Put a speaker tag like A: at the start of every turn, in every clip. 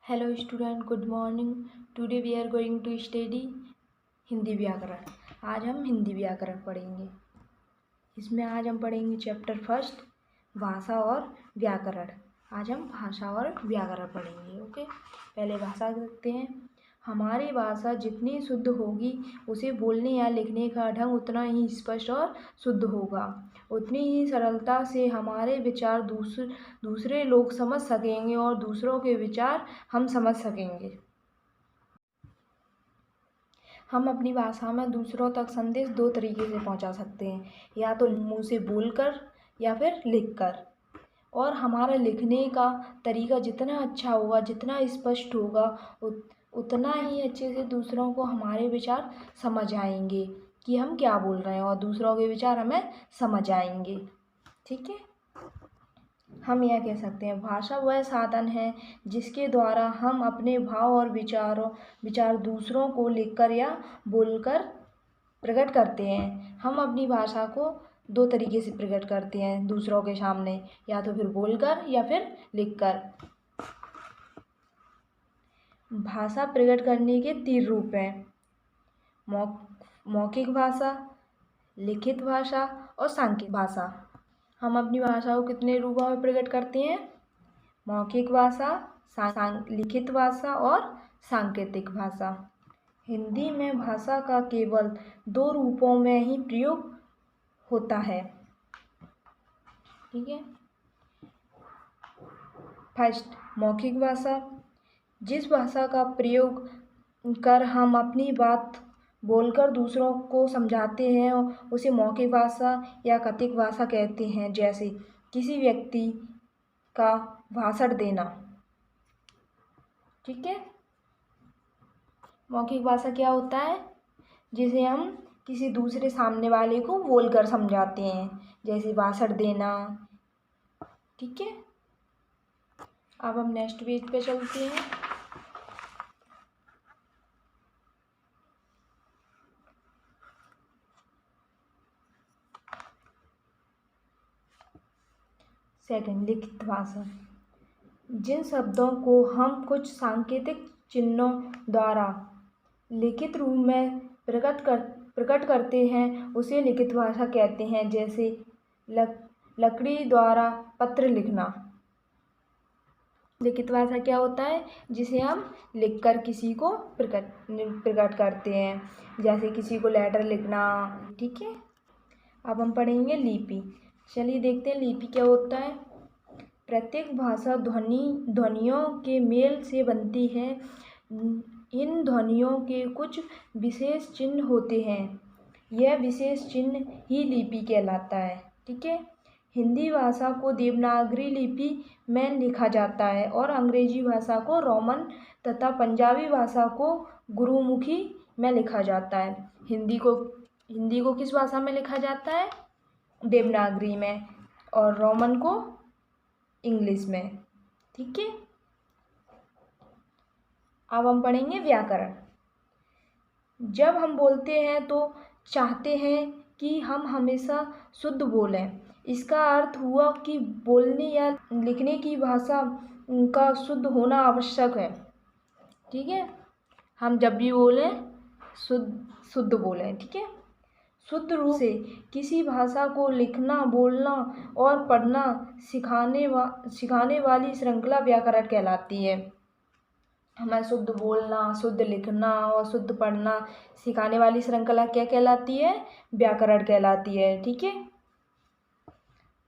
A: Hello student, good morning. Today we are going to study Hindi व्याकरण। आज हम हिंदी व्याकरण पढ़ेंगे। इसमें आज हम पढ़ेंगे चैप्टर फर्स्ट, भाषा और व्याकरण। आज हम भाषा और व्याकरण पढ़ेंगे। ओके, पहले भाषा देखते हैं। हमारी भाषा जितनी शुद्ध होगी, उसे बोलने या लिखने का ढंग उतना ही स्पष्ट और शुद्ध होगा। उतनी ही सरलता से हमारे विचार दूसरे लोग समझ सकेंगे और दूसरों के विचार हम समझ सकेंगे। हम अपनी भाषा में दूसरों तक संदेश दो तरीके से पहुंचा सकते हैं, या तो मुंह से बोलकर या फिर लिखकर। और हमारा लिखने का तरीका जितना अच्छा होगा, जितना स्पष्ट होगा, उतना ही अच्छे से दूसरों को हमारे विचार समझ आएंगे कि हम क्या बोल रहे हैं, और दूसरों के विचार हमें समझ आएंगे। ठीक है, हम यह कह सकते हैं भाषा वह साधन है जिसके द्वारा हम अपने भाव और विचार दूसरों को लिखकर या बोलकर प्रकट करते हैं। हम अपनी भाषा को दो तरीके से प्रकट करते हैं दूसरों के सामने, या तो फिर बोलकर या फिर लिखकर। भाषा प्रकट करने के 3 रूप हैं: मौखिक भाषा, लिखित भाषा और सांकेतिक भाषा। हम अपनी भाषा को कितने रूपों में प्रकट करते हैं? मौखिक भाषा, लिखित भाषा और सांकेतिक भाषा। हिंदी में भाषा का केवल 2 रूपों में ही प्रयोग होता है। ठीक है, फर्स्ट मौखिक भाषा। जिस भाषा का प्रयोग कर हम अपनी बात बोलकर दूसरों को समझाते हैं, उसे मौखिक भाषा या कथित भाषा कहते हैं। जैसे किसी व्यक्ति का भाषण देना। ठीक है, मौखिक भाषा क्या होता है? जिसे हम किसी दूसरे सामने वाले को बोलकर समझाते हैं, जैसे भाषण देना। ठीक है, अब हम नेक्स्ट पेज पे चलते हैं। सेकंड, लिखित भाषा। जिन शब्दों को हम कुछ सांकेतिक चिन्हों द्वारा लिखित रूप में प्रकट करते हैं, उसे लिखित भाषा कहते हैं। जैसे लकड़ी द्वारा पत्र लिखना। लिखित भाषा क्या होता है? जिसे हम लिखकर किसी को प्रकट करते हैं, जैसे किसी को लेटर लिखना। ठीक है, अब हम पढ़ेंगे लिपि। चलिए देखते हैं लिपि क्या होता है। प्रत्येक भाषा ध्वनियों के मेल से बनती है। इन ध्वनियों के कुछ विशेष चिन्ह होते हैं। यह विशेष चिन्ह ही लिपि कहलाता है। ठीक है, हिंदी भाषा को देवनागरी लिपि में लिखा जाता है और अंग्रेजी भाषा को रोमन तथा पंजाबी भाषा को गुरुमुखी में लिखा जाता है। हिंदी को किस भाषा में लिखा जाता है? देवनागरी में, और रोमन को इंग्लिश में। ठीक है, अब हम पढ़ेंगे व्याकरण। जब हम बोलते हैं तो चाहते हैं कि हम हमेशा शुद्ध बोलें। इसका अर्थ हुआ कि बोलने या लिखने की भाषा का शुद्ध होना आवश्यक है। ठीक है, हम जब भी बोलें शुद्ध बोलें। ठीक है, शुद्ध रूप से किसी भाषा को लिखना, बोलना और पढ़ना सिखाने वाली श्रृंखला व्याकरण कहलाती है। हमें शुद्ध बोलना, शुद्ध लिखना और शुद्ध पढ़ना सिखाने वाली श्रृंखला क्या कहलाती है? व्याकरण कहलाती है। ठीक है,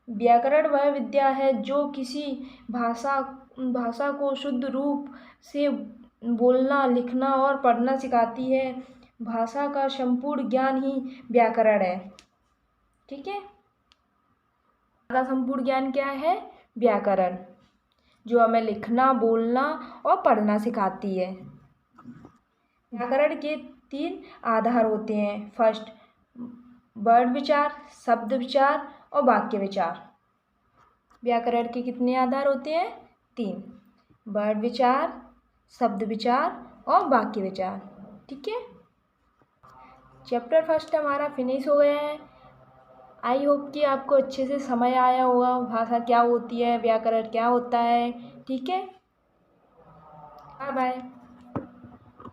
A: व्याकरण वह विद्या है जो किसी भाषा को शुद्ध रूप से बोलना, लिखना और पढ़ना सिखाती है। भाषा का संपूर्ण ज्ञान ही व्याकरण है। ठीक है, का संपूर्ण ज्ञान क्या है? व्याकरण, जो हमें लिखना, बोलना और पढ़ना सिखाती है। व्याकरण के 3 आधार होते हैं। फर्स्ट, वर्ड विचार, शब्द विचार और वाक्य विचार। व्याकरण के कितने आधार होते हैं? 3, वर्ड विचार, शब्द विचार और वाक्य विचार। ठीक है, चैप्टर फर्स्ट हमारा फिनिश हो गया है। आई होप कि आपको अच्छे से समझ आया होगा भाषा क्या होती है, व्याकरण क्या होता है। ठीक है, बाय बाय।